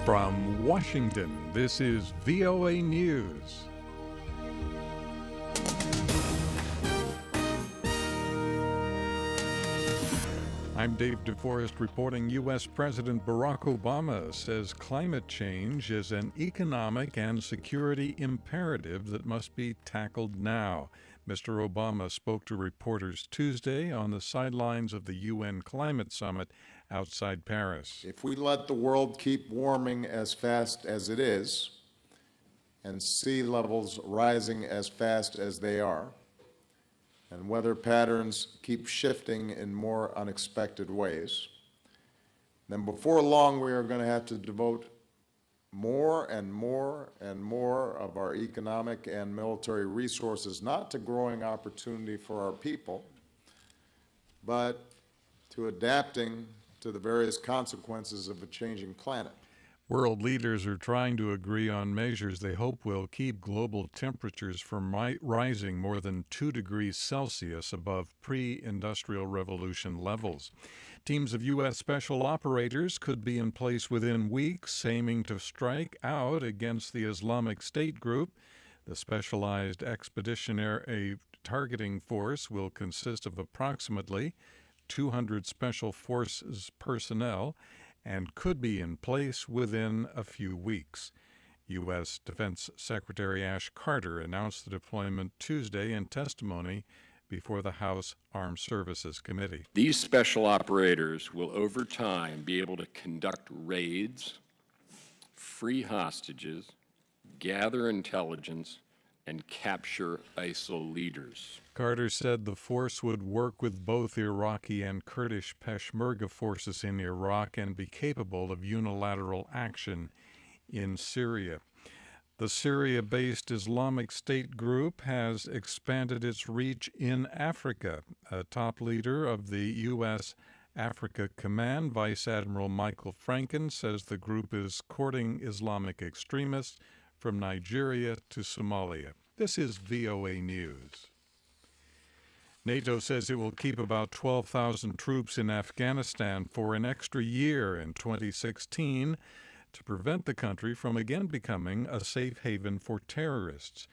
From Washington, this is VOA News. I'm David DeForest reporting. U.S. President Barack Obama says climate change is an economic and security imperative that must be tackled now. Mr. Obama spoke to reporters Tuesday on the sidelines of the UN Climate Summit outside Paris. If we let the world keep warming as fast as it is, and sea levels rising as fast as they are, and weather patterns keep shifting in more unexpected ways, then before long we are going to have to devote more and more and more of our economic and military resources not to growing opportunity for our people, but to adapting to the various consequences of a changing planet. World leaders are trying to agree on measures they hope will keep global temperatures from rising more than 2 degrees Celsius above pre-industrial revolution levels. Teams of U.S. special operators could be in place within weeks, aiming to strike out against the Islamic State group. The Specialized Expeditionary Targeting Force will consist of approximately 200 Special Forces personnel and could be in place within a few weeks. U.S. Defense Secretary Ash Carter announced the deployment Tuesday in testimony before the House Armed Services Committee. These special operators will over time be able to conduct raids, free hostages, gather intelligence, and capture ISIL leaders. Carter said the force would work with both Iraqi and Kurdish Peshmerga forces in Iraq and be capable of unilateral action in Syria. The Syria-based Islamic State group has expanded its reach in Africa. A top leader of the U.S. Africa Command, Vice Admiral Michael Franken, says the group is courting Islamic extremists from Nigeria to Somalia. This is VOA News. NATO says it will keep about 12,000 troops in Afghanistan for an extra year in 2016 to prevent the country from again becoming a safe haven for terrorists.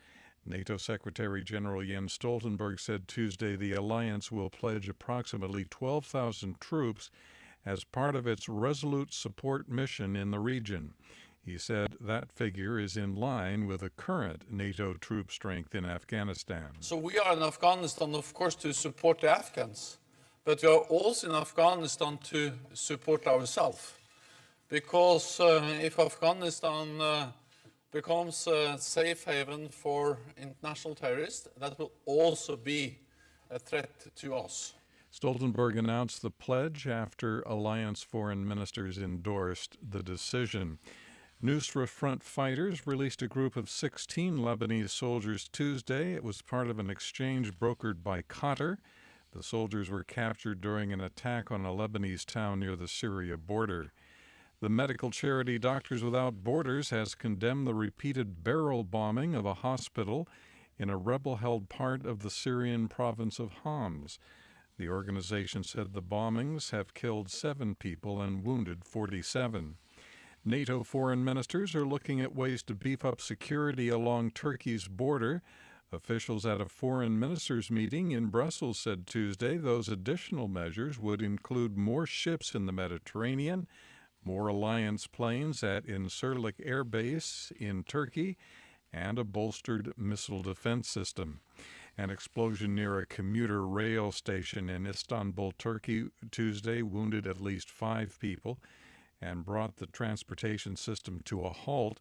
NATO Secretary General Jens Stoltenberg said Tuesday the alliance will pledge approximately 12,000 troops as part of its resolute support mission in the region. He said that figure is in line with the current NATO troop strength in Afghanistan. So we are in Afghanistan, of course, to support the Afghans, but we are also in Afghanistan to support ourselves. Because if Afghanistan becomes a safe haven for international terrorists, that will also be a threat to us. Stoltenberg announced the pledge after alliance foreign ministers endorsed the decision. Nusra Front fighters released a group of 16 Lebanese soldiers Tuesday. It was part of an exchange brokered by Qatar. The soldiers were captured during an attack on a Lebanese town near the Syria border. The medical charity Doctors Without Borders has condemned the repeated barrel bombing of a hospital in a rebel-held part of the Syrian province of Homs. The organization said the bombings have killed 7 people and wounded 47. NATO foreign ministers are looking at ways to beef up security along Turkey's border. Officials at a foreign ministers meeting in Brussels said Tuesday those additional measures would include more ships in the Mediterranean, more alliance planes at Incirlik Air Base in Turkey, and a bolstered missile defense system. An explosion near a commuter rail station in Istanbul, Turkey, Tuesday wounded at least 5 people and brought the transportation system to a halt.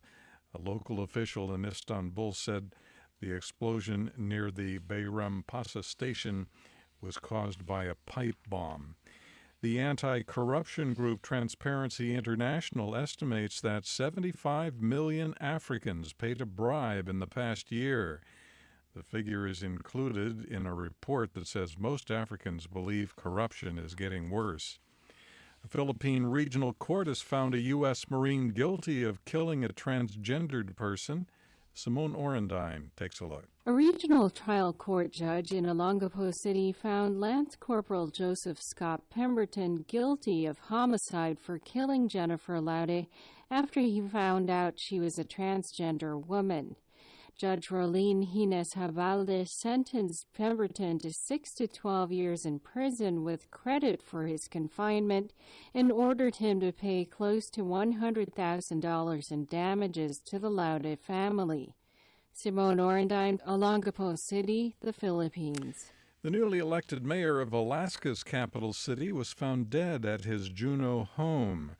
A local official in Istanbul said the explosion near the Bayrampaşa station was caused by a pipe bomb. The anti-corruption group Transparency International estimates that 75 million Africans paid a bribe in the past year. The figure is included in a report that says most Africans believe corruption is getting worse. A Philippine regional court has found a U.S. Marine guilty of killing a transgendered person Simone Orendine takes a look. A regional trial court judge in Olongapo City found Lance Corporal Joseph Scott Pemberton guilty of homicide for killing Jennifer Laude after he found out she was a transgender woman. Judge Rolene Hines Havalde sentenced Pemberton to 6 to 12 years in prison with credit for his confinement and ordered him to pay close to $100,000 in damages to the Laude family. Simone Orendine, Olongapo City, the Philippines. The newly elected mayor of Alaska's capital city was found dead at his Juneau home.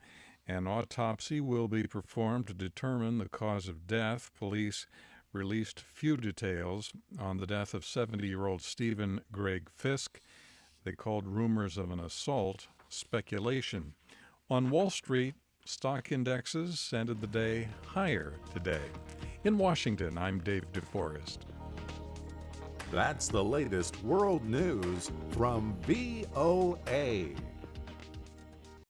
An autopsy will be performed to determine the cause of death. Police released few details on the death of 70-year-old Stephen Greg Fisk. They called rumors of an assault speculation. On Wall Street, stock indexes ended the day higher today. In Washington, I'm David DeForest. That's the latest world news from VOA.